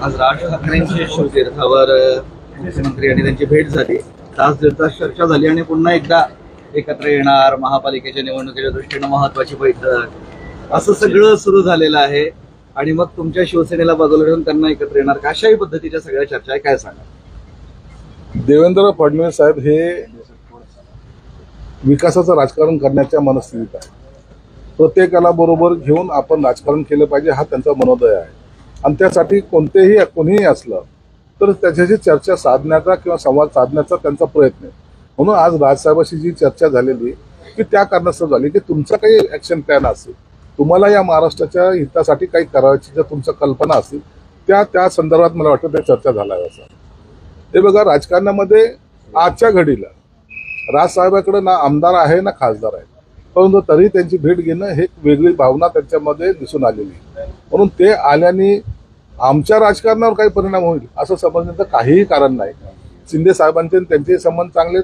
आज राज ठाकरेंच्या शिवतीर्थावर मुख्यमंत्री आणि त्यांची भेट झाली। तास दीड तास चर्चा झाली आणि पुन्हा एकदा एकत्र येणार, महापालिकेच्या निवडणुकीच्या दृष्टीने महत्त्वाची बैठक, असं सगळं सुरू झालेलं आहे। आणि मग तुमच्या शिवसेनेला बाजूला ठेवून त्यांना एकत्र येणार, कशाही पद्धतीच्या सगळ्या चर्चा आहे, काय सांगा? देवेंद्र फडणवीस साहेब हे विकासाचं राजकारण करण्याच्या मनस्थितीत आहे। प्रत्येकाला बरोबर घेऊन आपण राजकारण केलं पाहिजे, हा त्यांचा मनोदय आहे। आणि त्यासाठी कोणीही असलं तर त्याच्याशी चर्चा साधण्याचा किंवा संवाद साधण्याचा त्यांचा प्रयत्न आहे। म्हणून आज राजसाहेबांशी जी चर्चा झालेली की त्या कारणास्तव झाली की तुमचा काही ऍक्शन प्लॅन असेल, तुम्हाला या महाराष्ट्राच्या हितासाठी काही करायची जर तुमच्या कल्पना असतील त्या संदर्भात मला वाटतं त्या चर्चा झाल्या असं। हे बघा, राजकारणामध्ये आजच्या घडीला राजसाहेबांकडे ना आमदार आहे ना खासदार आहे, परंतु तरी त्यांची भेट घेणं हे वेगळी भावना त्यांच्यामध्ये दिसून आलेली आहे। म्हणून ते आल्याने आमच्या राजकारणावर काही परिणाम होईल असं समजण्याचं काहीही कारण नाही। शिंदे साहेबांचे त्यांचे संबंध चांगले,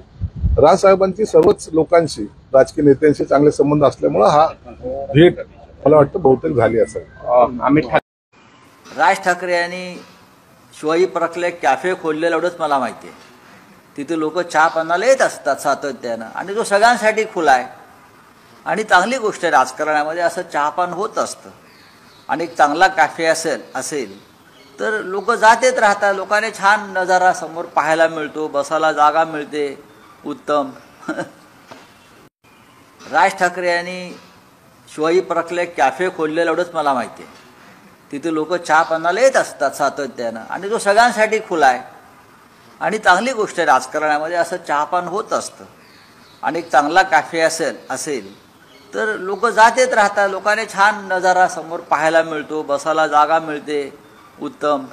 राजसाहेबांची सर्वच लोकांशी राजकीय नेत्यांशी चांगले संबंध असल्यामुळे हा भेट मला वाटतं बहुतेक झाली असेल। राज ठाकरे यांनी शिवाजी पार्कला कॅफे खोललेलं एवढंच मला माहिती आहे। तिथे लोक चहा पाण्याला येत असतात सातत्यानं आणि तो सगळ्यांसाठी खुला आहे आणि चांगली गोष्ट आहे। राजकारणामध्ये असं चहापान होत असतं आणि एक चांगला कॅफे असेल तर लोक जात येत राहतात, लोकांनी छान नजारा समोर पाहायला मिळतो, बसायला जागा मिळते, उत्तम। राज ठाकरे यांनी शिवाजी पार्कला कॅफे खोललेलं एवढंच मला माहिती आहे। तिथे लोक चहा पाण्याला येत असतात सातत्यानं आणि तो सगळ्यांसाठी खुला आहे आणि चांगली गोष्ट आहे। राजकारणामध्ये असं चहापान होत असतं आणि एक चांगला कॅफे असेल तर लोक जात येत राहतात, लोकांनी छान नजारा समोर पाहायला मिळतो, बसायला जागा मिळते, उत्तम।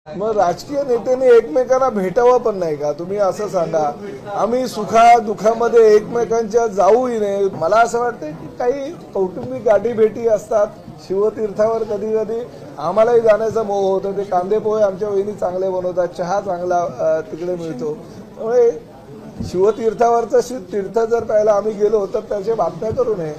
मग राजकीय नेत्यांनी एकमेकांना भेटावं पण नाही का? तुम्ही असं सांगा, आम्ही सुखा दुःखामध्ये एकमेकांच्या जाऊही नये। मला असं वाटतं की काही कौटुंबिक गाठी भेटी असतात शिवतीर्थावर, कधी कधी आम्हालाही जाण्याचा मोह होतो। ते कांदे पोहे आमच्या वहिनी चांगले बनवतात, चहा चांगला तिकडे मिळतो, त्यामुळे शिवतीर्थावरचं तीर्थ जर प्यायला आम्ही गेलो तर त्याच्या बातम्या करू नये।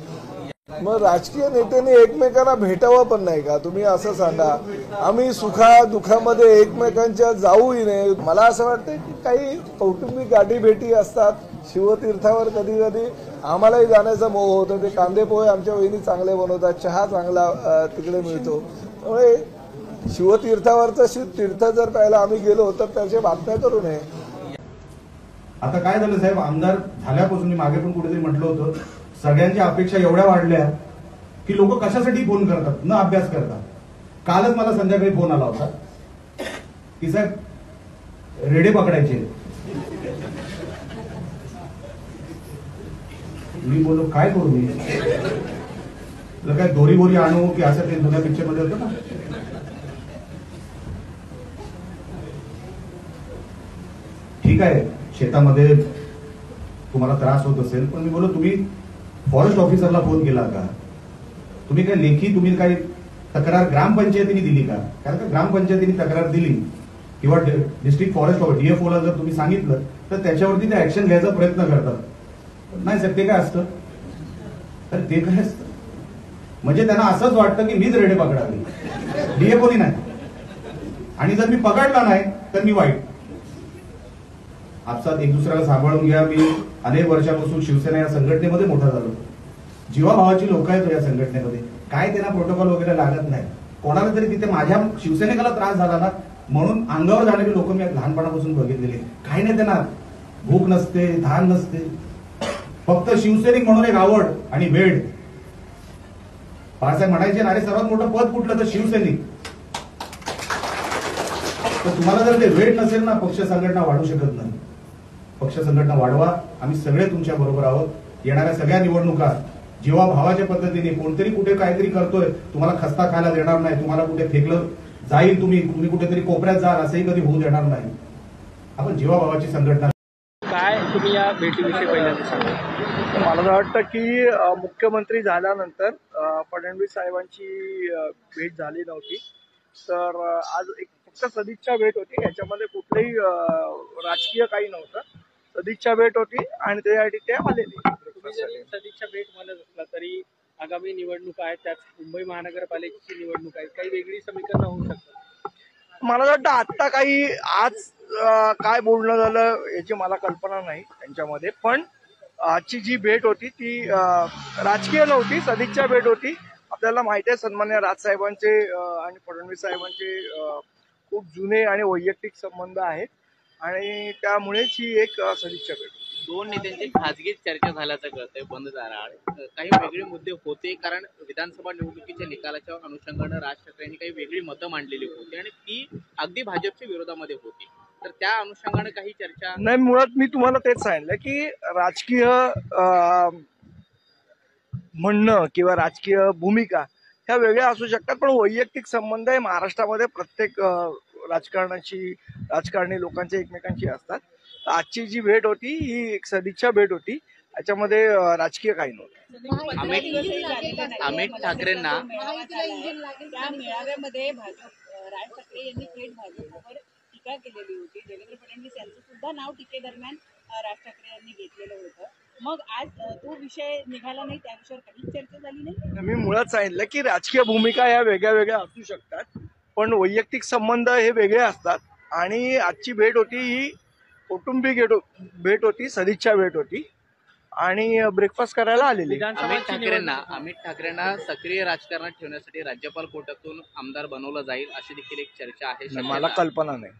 मग राजकीय नेत्यांनी एकमेकांना भेटावं पण नाही का? तुम्ही असं सांगा, आम्ही सुखा दुःखामध्ये एकमेकांच्या जाऊही नये। मला असं वाटतं की काही कौटुंबिक गाठी भेटी असतात शिवतीर्थावर, कधी कधी आम्हालाही जाण्याचा मोह होतो। ते कांदे पोहे आमच्या वहिनी चांगले बनवतात, चहा चांगला तिकडे मिळतो, त्यामुळे शिवतीर्थावरचं तीर्थ जर प्यायला आम्ही गेलो तर त्याच्या बातम्या करू नये। आता काय झालं साहेब, आमदार झाल्यापासून मी मागे पण कुठेतरी म्हटलं होतं, सगळ्यांच्या अपेक्षा एवढ्या वाढल्या की लोक कशासाठी फोन करतात, न अभ्यास करतात। कालच मला संध्याकाळी फोन आला होता की साहेब रेडे पकडायचे। मी बोललो काय करू मी, काय दोरी बोरी आणू की असं ते जुन्या पिक्चर मध्ये होतं ना। ठीक आहे, शेतामध्ये तुम्हाला त्रास होत असेल, पण मी बोललो तुम्ही फॉरेस्ट ऑफिसरला फोन केला का? तुम्ही काय लेखी तुम्ही काही तक्रार ग्रामपंचायतीने दिली का? कारण का ग्रामपंचायतीने तक्रार दिली किंवा डिस्ट्रिक्ट फॉरेस्ट डीएफओला जर तुम्ही सांगितलं तर त्याच्यावरती ते ऍक्शन घ्यायचा प्रयत्न करतात। नाही साहेब, ते काय असतं? तर ते काय असतं म्हणजे त्यांना असंच वाटतं की मीच रेडे पकडावी, डीएफओनी नाही। आणि जर मी पकडला नाही तर मी वाईट। आपसात एक दुसऱ्याला सांभाळून घ्या। मी अनेक वर्षापासून शिवसेना या संघटनेमध्ये मोठा झालो. जीवाभावाची लोक आहेत या संघटनेमध्ये. काय त्यांना प्रोटोकॉल वगैरे लागत नाही. कोणाला तरी तिथे माझ्या शिवसैनिकाला त्रास झाला ना म्हणून अंगावर जाणारी लोक मी लहानपणापासून बघितलेले. काही नाही, त्यांना भूक नसते, धान नसते, फक्त शिवसैनिक म्हणून एक आवड आणि वेळ. बाळासाहेब म्हणायचे ना, अरे सर्वात मोठं पद कुठलं तर शिवसैनिक. तर तुम्हाला जर ते वेळ नसेल ना, पक्ष संघटना वाढू शकत नाही. पक्ष संघटना वाढवा. आम्ही सगळे तुमच्या बरोबर आहोत. येणाऱ्या सगळ्या निवडणुका जेव्हा भावाच्या पद्धतीने कोणतरी कुठे काहीतरी करतोय, तुम्हाला खस्ता खायला देणार नाही. तुम्हाला कुठे फेकलं जाईल, तुम्ही कुठेतरी कोपऱ्यात जाल असंही कधी होऊ देणार नाही. आपण जेव्हा भावाची संघटना. काय तुम्ही या भेटीविषयी पहिल्यांदा सांगा? मला वाटतं की मुख्यमंत्री झाल्यानंतर फडणवीस साहेबांची भेट झाली नव्हती. तर आज एक फक्त सदिच्छा भेट होती. याच्यामध्ये कुठलंही राजकीय काही नव्हतं. सदिच्छा भेट होती आणि त्यासाठी ते आलेले. तुम्ही जरी सदिच्छा भेट म्हणत असला तरी आगामी निवडणूक आहे, त्यात मुंबई महानगरपालिकेची निवडणूक आहे, काही वेगळी समीकरणं होऊ शकतात. मला वाटतं आत्ता काही आज काय बोलणं झालं याची मला कल्पना नाही त्यांच्यामध्ये. पण आजची जी भेट होती ती राजकीय नव्हती, सदिच्छा भेट होती. आपल्याला माहिती आहे सन्मान्य राजसाहेबांचे आणि फडणवीस साहेबांचे खूप जुने आणि वैयक्तिक संबंध आहेत आणि त्यामुळेच ही एक सदिच्छा भेट. दोन नेत्यांची खासगी चर्चा झाल्याचं कळतंय बंद दाराआड. काही वेगळे मुद्दे होते, कारण विधानसभा निवडणुकीच्या निकालाच्या अनुषंगानं राज ठाकरेंनी काही वेगळी मतं मांडलेली होती आणि ती अगदी भाजपच्या विरोधामध्ये होती. तर त्या अनुषंगानं काही चर्चा नाही. मुळात मी तुम्हाला तेच सांगितलं की राजकीय म्हणणं किंवा राजकीय भूमिका ह्या वेगळ्या असू शकतात, पण वैयक्तिक संबंध हे महाराष्ट्रामध्ये प्रत्येक राजकारणी लोकांच्या एकमेकांची असतात. आजची जी भेट होती ही एक सदिच्छा भेट होती. याच्यामध्ये राजकीय काही नव्हतं. अमित ठाकरेंना त्या मेळाव्यामध्ये राज ठाकरे यांनी थेट भाजपवर टीका केलेली होती. देवेंद्र फडणवीस यांचं सुद्धा नाव टीकेदरम्यान राज ठाकरे यांनी घेतलेलं होतं. मग आज तो विषय निघाला नाही, त्या विषयावर काहीच चर्चा झाली नाही. मी मुळात सांगितलं की राजकीय भूमिका ह्या वेगळ्या वेगळ्या असू शकतात, पण वैयक्तिक संबंध हे वेगळे असतात. आणि आजची भेट होती ही कौटुंबिक भेट होती, सदिच्छा भेट होती आणि ब्रेकफास्ट करायला आलेली. अमित ठाकरेंना सक्रिय राजकारणात ठेवण्यासाठी राज्यपाल कोट्यातून आमदार बनवलं जाईल अशी देखील एक चर्चा आहे. मला कल्पना नाही.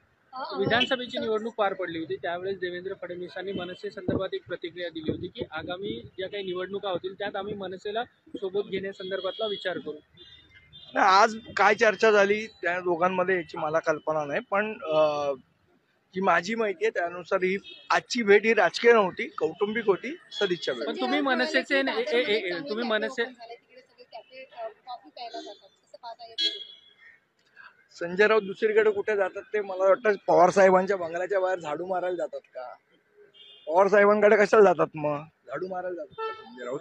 विधानसभेची निवडणूक पार पडली होती, त्यावेळेस देवेंद्र फडणवीसांनी मनसे संदर्भात एक प्रतिक्रिया दिली होती की आगामी ज्या काही निवडणुका होतील त्यात आम्ही मनसेला सोबत घेण्यासंदर्भातला विचार करू. आज काय चर्चा झाली त्या दोघांमध्ये याची मला कल्पना नाही, पण जी माझी माहिती आहे त्यानुसार ही आजची भेट ही राजकीय नव्हती, कौटुंबिक होती, सदिच्छा भेट. पण तुम्ही मनसे संजय राऊत दुसरीकडे कुठे जातात ते मला वाटतं पवार साहेबांच्या बंगल्याच्या बाहेर झाडू मारायला जातात का? पवार साहेबांकडे कशाला जातात मग? झाडू मारायला जातात का संजय राऊत?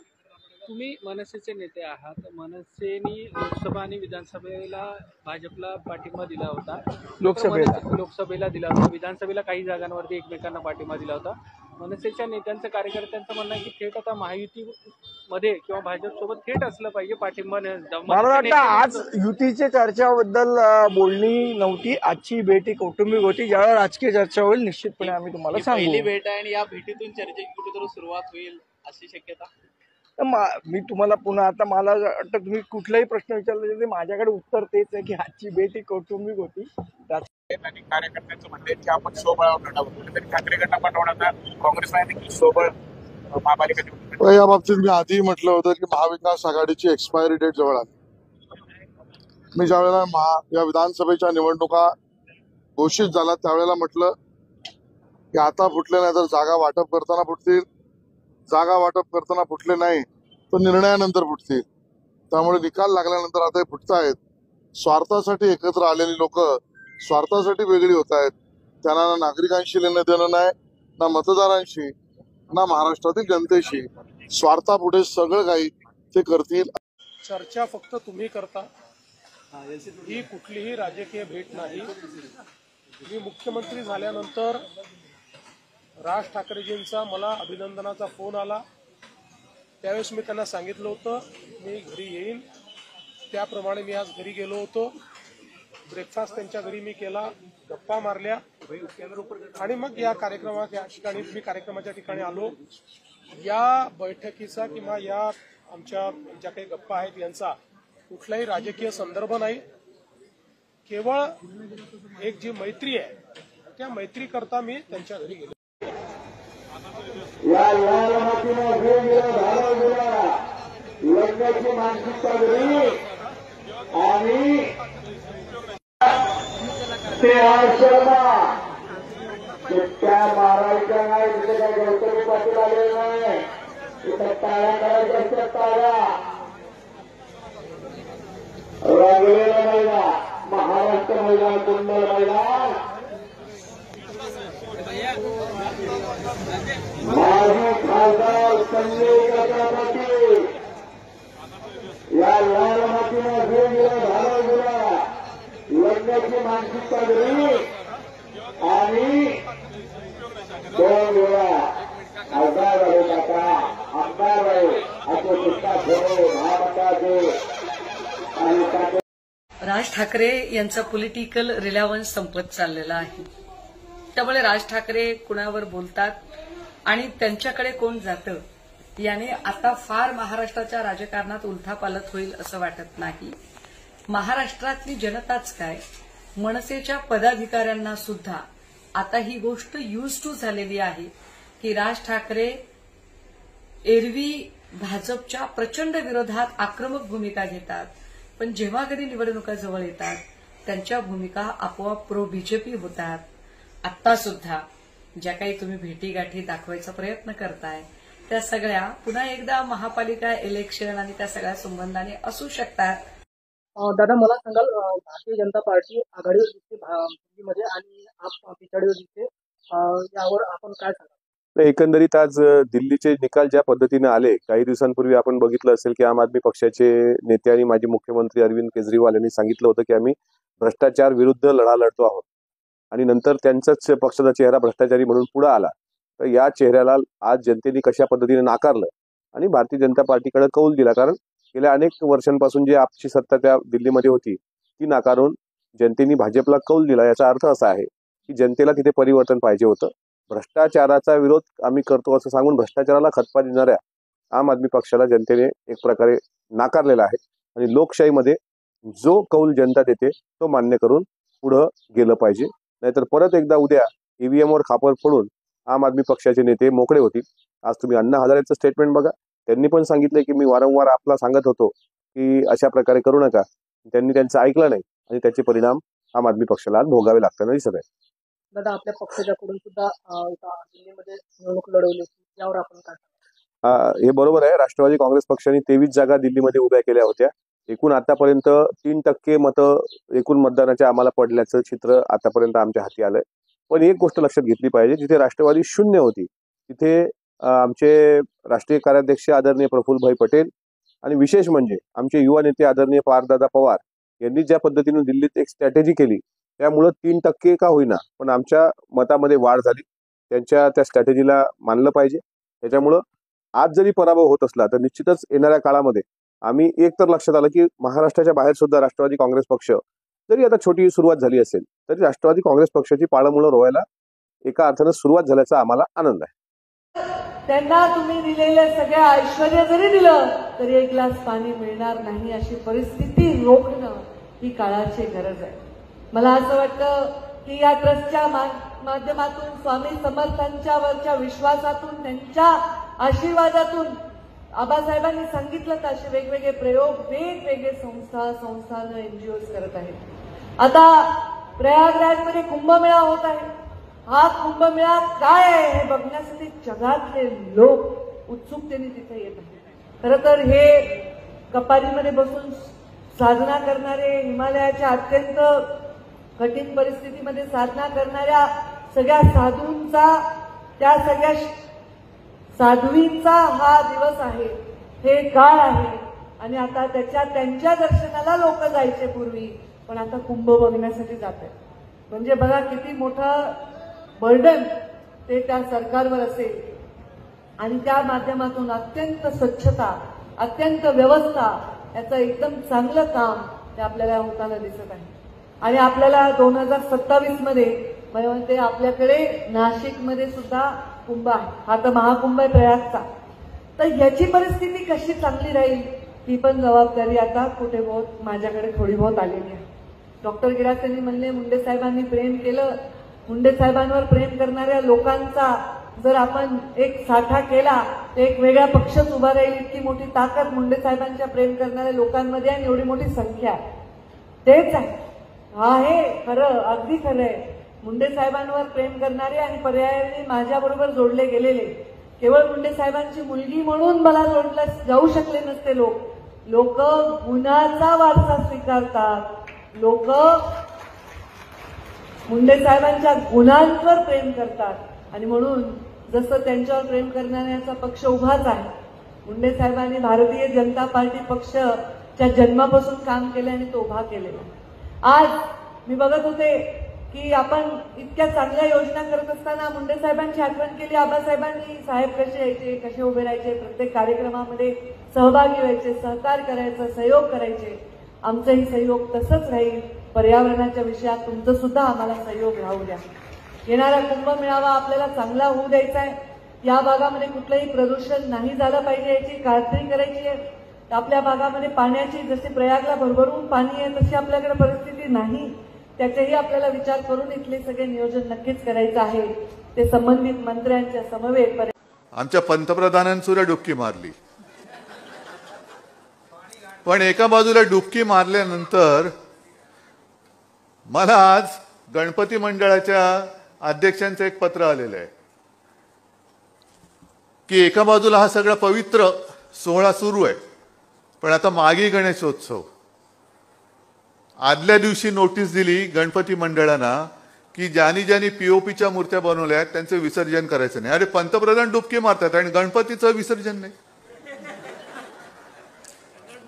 तुम्ही मनसेचे नेते आहात. मनसेने लोकसभा आणि विधानसभेला भाजपला पाठिंबा दिला होता. लोकसभेला दिला होता, विधानसभेला काही जागांवरती एकमेकांना पाठिंबा दिला होता. मनसेच्या नेत्यांचं, कार्यकर्त्यांचं म्हणणं आहे की थेट आता महायुतीमध्ये किंवा भाजप सोबत थेट असलं पाहिजे पाठिंबा. मला वाटतं आज युतीच्या चर्चाबद्दल बोलणी नव्हती. आजची भेट ही कौटुंबिक होती. ज्यावेळेला राजकीय चर्चा होईल निश्चितपणे आम्ही तुम्हाला सांगू. पहिली भेट आहे आणि या भेटीतून चर्चेची कुठेतरी सुरुवात होईल अशी शक्यता. मी तुम्हाला पुन्हा आता मला वाटतं तुम्ही कुठलाही प्रश्न विचारला तरी माझ्याकडे उत्तर तेच आहे की आजची भेट ही कौटुंबिक होती. आणि कार्यकर्त्यांचं म्हणणं आहे की आपण सोबळावर लढावं. कुठेतरी ठाकरे गटात पाठवण्याचा काँग्रेसने देखील सोबळ महापालिका. या बाबतीत मी आधी म्हटलं होतं की महाविकास आघाडीची एक्सपायरी डेट जवळ आली. मी ज्यावेळेला या विधानसभेच्या निवडणुका घोषित झाला त्यावेळेला म्हटलं की आता फुटले नाही तर जागा वाटप करताना फुटतील, जागा वाटप करताना फुटले नाही तर निर्णयानंतर फुटतील. त्यामुळे निकाल लागल्यानंतर आता हे फुटतायत. स्वार्थासाठी एकत्र आलेली लोक स्वार्थासाठी वेगळी होत आहेत. त्यांना ना नागरिकांशी लेणं देणं नाही, ना मतदारांशी, ना महाराष्ट्रातील जनतेशी. स्वार्थापुढे सगळं काही ते करतील. चर्चा फक्त तुम्ही करता, ही कुठलीही राजकीय भेट नाही. मी मुख्यमंत्री झाल्यानंतर राज ठाकरेजींचा मला अभिनंदनाचा फोन आला. त्यावेळेस मी त्यांना सांगितलं होतं मी घरी येईन. त्याप्रमाणे मी आज घरी गेलो होतो. ब्रेकफास्ट त्यांच्या घरी मी केला, गप्पा मारल्या. आणि मग या ठिकाणी मी कार्यक्रमाच्या ठिकाणी आलो. या बैठकीचा किंवा या आमच्या ज्या काही गप्पा आहेत यांचा कुठलाही राजकीय संदर्भ नाही. केवळ एक जी मैत्री आहे त्या मैत्री करता मी त्यांच्या घरी गेलो. या लाल मातीनं वेगवेगळ्या भागाला लग्नाची मानसिकता घरी आणि ते शर्मा त्या मारायच्या नाही. तिथे काय गौतमी पाटील आलेले नाही. तिथे टाळ्या करायच्या असतात. टाळ्या रागलेला महिला महाराष्ट्र महिला कुंडल महिला माजी खासदार संजय काका पाटील या लाल मातीनं वेगवेगळ्या भागाला लग्नाची मानसिकता घरी आणि 2 वेळा खासदार आहे. काका आमदार आहे. असे कृष्णा ठेवो महामंडळाचे आणि राज ठाकरे यांचा पॉलिटिकल रिलेव्हन्स संपत चाललेला आहे. त्यामुळे राज ठाकरे कुणावर बोलतात आणि त्यांच्याकडे कोण जातं याने आता फार महाराष्ट्राच्या राजकारणात उलथापालथ होईल असं वाटत नाही. महाराष्ट्रातली जनताच काय मनसेच्या पदाधिकाऱ्यांना सुद्धा आता ही गोष्ट यूज टू झालेली आहे की राज ठाकरे एरवी भाजपच्या प्रचंड विरोधात आक्रमक भूमिका घेतात, पण जेव्हा कधी निवडणुका जवळ येतात त्यांच्या भूमिका आपोआप प्रो बीजेपी होतात. आत्ता सुद्धा ज्या काही तुम्ही भेटीगाठी दाखवायचा प्रयत्न करताय त्या सगळ्या पुन्हा एकदा महापालिका इलेक्शन आणि त्या सगळ्या संबंधाने असू शकतात. दादा मला सांगाल भारतीय जनता पार्टी आघाडीवर दिसते दिल्लीमध्ये आणि आप पिछाडीवर दिसते, यावर आपण काय सांगाल? एकंदरीत आज दिल्लीचे निकाल ज्या पद्धतीने आले, काही दिवसांपूर्वी आपण बघितलं असेल की आम आदमी पक्षाचे नेते आणि माजी मुख्यमंत्री अरविंद केजरीवाल यांनी सांगितलं होतं की आम्ही भ्रष्टाचार विरुद्ध लढा लढतो आहोत आणि नंतर त्यांचाच पक्षाचा चेहरा भ्रष्टाचारी म्हणून पुढे आला. तर या चेहऱ्याला आज जनतेने कशा पद्धतीने नाकारलं आणि भारतीय जनता पार्टीकडे कौल दिला. कारण गेल्या अनेक वर्षांपासून जी आपची सत्ता त्या दिल्लीमध्ये होती ती नाकारून जनतेने भाजपला कौल दिला. याचा अर्थ असा आहे की जनतेला तिथे परिवर्तन पाहिजे होतं. भ्रष्टाचाराचा विरोध आम्ही करतो असं सांगून भ्रष्टाचाराला खतपा देणाऱ्या आम आदमी पक्षाला जनतेने एक प्रकारे नाकारलेला आहे आणि लोकशाहीमध्ये जो कौल जनता देते तो मान्य करून पुढे गेलं पाहिजे. नाहीतर परत एकदा उद्या ईव्हीएमवर खापर फोडून आम आदमी पक्षाचे नेते मोकळे होतील. आज तुम्ही अण्णा हजारेचं स्टेटमेंट बघा, त्यांनी पण सांगितलंय की मी वारंवार आपला सांगत होतो की अशा प्रकारे करू नका. त्यांनी त्यांचं ऐकलं नाही आणि त्याचे परिणाम आम आदमी पक्षाला भोगावे लागताना दिसत आहे. दादा आपल्या पक्षाकडून सुद्धा दिल्लीमध्ये निवडणूक लढवली होती, यावर आपण काय? हे बरोबर आहे. राष्ट्रवादी काँग्रेस पक्षाने 23 जागा दिल्लीमध्ये उभ्या केल्या होत्या. एकूण आतापर्यंत 3% मतं एकूण मतदानाच्या आम्हाला पडल्याचं चित्र आतापर्यंत आमच्या हाती आलंय. पण एक गोष्ट लक्षात घेतली पाहिजे, जिथे राष्ट्रवादी 0 होती तिथे आमचे राष्ट्रीय कार्याध्यक्ष आदरणीय प्रफुल्लभाई पटेल आणि विशेष म्हणजे आमचे युवा नेते आदरणीय पार्थदादा पवार यांनी ज्या पद्धतीने दिल्लीत एक स्ट्रॅटेजी केली त्यामुळं 3% का होईना पण आमच्या मतामध्ये वाढ झाली. त्यांच्या त्या स्ट्रॅटेजीला मानलं पाहिजे. त्याच्यामुळं आज जरी पराभव होत असला तर निश्चितच येणाऱ्या काळामध्ये आम्ही एक तर लक्षात आलं की महाराष्ट्राच्या बाहेर सुद्धा राष्ट्रवादी काँग्रेस पक्ष जरी आता छोटी सुरुवात झाली असेल तरी राष्ट्रवादी काँग्रेस पक्षाची पाळंमुळं रोवायला एका अर्थानं सुरुवात झाल्याचा आम्हाला आनंद आहे. त्यांना तुम्ही दिलेलं सगळं ऐश्वर्य जरी दिलं तरी एक ग्लास पाणी मिळणार नाही अशी परिस्थिती रोखणं ही काळाची गरज आहे. मला असं वाटतं की या ट्रस्टच्या माध्यमातून स्वामी समर्थांच्या वरच्या विश्वासातून त्यांच्या आशीर्वादातून आबासाहेबांनी सांगितलं तर असे वेगवेगळे प्रयोग वेगवेगळे संस्थान एनजीओज करत आहेत. आता प्रयागराजमध्ये कुंभमेळा होत आहे. हा कुंभमेळा काय आहे हे बघण्यासाठी जगातले लोक उत्सुकतेने तिथे येत आहेत. खरं तर हे कपारीमध्ये बसून साधना करणारे, हिमालयाच्या अत्यंत कठीण परिस्थितीमध्ये साधना करणाऱ्या सगळ्या साधूंचा, त्या सगळ्या साध्वींचा हा दिवस आहे, हे काळ आहे. आणि आता त्यांच्या दर्शनाला लोक जायचे पूर्वी, पण आता कुंभ बघण्यासाठी जात आहेत. म्हणजे बघा किती मोठं बर्डन ते त्या सरकारवर असेल. आणि त्या माध्यमातून अत्यंत स्वच्छता, अत्यंत व्यवस्था याचं एकदम चांगलं काम ते आपल्याला होताना दिसत आहे. आणि आपल्याला 2027 मध्ये मला म्हणते आपल्याकडे नाशिकमध्ये सुद्धा कुंभ आहे, हा तर महाकुंभ आहे प्रयागचा. तर ह्याची परिस्थिती कशी चांगली राहील ही पण जबाबदारी आता कुठे बहुत माझ्याकडे थोडी बहुत आलेली आहे. डॉक्टर गिरासेंनी म्हणले मुंडे साहेबांनी प्रेम केलं, मुंडे साहेबांवर प्रेम करणाऱ्या लोकांचा जर आपण एक साठा केला तर एक वेगळा पक्षच उभा राहील. इतकी मोठी ताकद मुंडे साहेबांच्या प्रेम करणाऱ्या लोकांमध्ये आणि एवढी मोठी संख्या आहे. तेच आहे, आहे खरं, अगदी खरं आहे. मुंडे साहेबांवर प्रेम करणारे आणि पर्यायाने माझ्याबरोबर जोडले गेलेले, केवळ मुंडे साहेबांची मुलगी म्हणून मला जोडलं जाऊ शकले नसते. लोक गुन्ह्याचा वारसा स्वीकारतात, लोक मुंडे साहेबांच्या गुन्ह्यांवर प्रेम करतात आणि म्हणून जसं त्यांच्यावर प्रेम करणाऱ्याचा पक्ष उभाच आहे. मुंडे साहेबांनी भारतीय जनता पार्टी पक्षच्या जन्मापासून काम केले आणि तो उभा केलेला. आज मी बघत होते की आपण इतक्या चांगल्या योजना करत असताना मुंडे साहेबांची आठवण केली. आबासाहेबांनी साहेब कसे यायचे, कसे उभे राहायचे, प्रत्येक कार्यक्रमामध्ये सहभागी व्हायचे, सहकार्य करायचं, सहयोग करायचे. आमचंही सहयोग तसंच राहील. पर्यावरणाच्या विषयात तुमचं सुद्धा आम्हाला सहयोग राहू द्या. येणारा कुंभमेळावा आपल्याला चांगला होऊ द्यायचा आहे. या भागामध्ये कुठलंही प्रदूषण नाही झालं पाहिजे याची खात्री करायची आहे. आपल्या भागामध्ये पाण्याची जशी प्रयागला भरभरून पाणी आहे तशी आपल्याकडे परिस्थिती नाही, त्याचाही आपल्याला विचार करून इथले सगळे नियोजन नक्कीच करायचं आहे. ते संबंधित मंत्र्यांच्या समवेत आमच्या पंतप्रधानांनी सुद्धा डुबकी मारली, पण एका बाजूला डुबकी मारल्यानंतर मला आज गणपती मंडळाच्या अध्यक्षांचं एक पत्र आलेलं आहे की एका बाजूला हा सगळा पवित्र सोहळा सुरू आहे, पण आता मागे गणेशोत्सव. आदल्या दिवशी नोटीस दिली गणपती मंडळांना की ज्यांनी पीओपीच्या मूर्त्या बनवल्या आहेत त्यांचं विसर्जन करायचं नाही. अरे पंतप्रधान डुबकी मारतात आणि गणपतीचं विसर्जन नाही.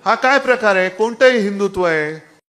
हा काय प्रकार आहे? कोणतंही हिंदुत्व आहे?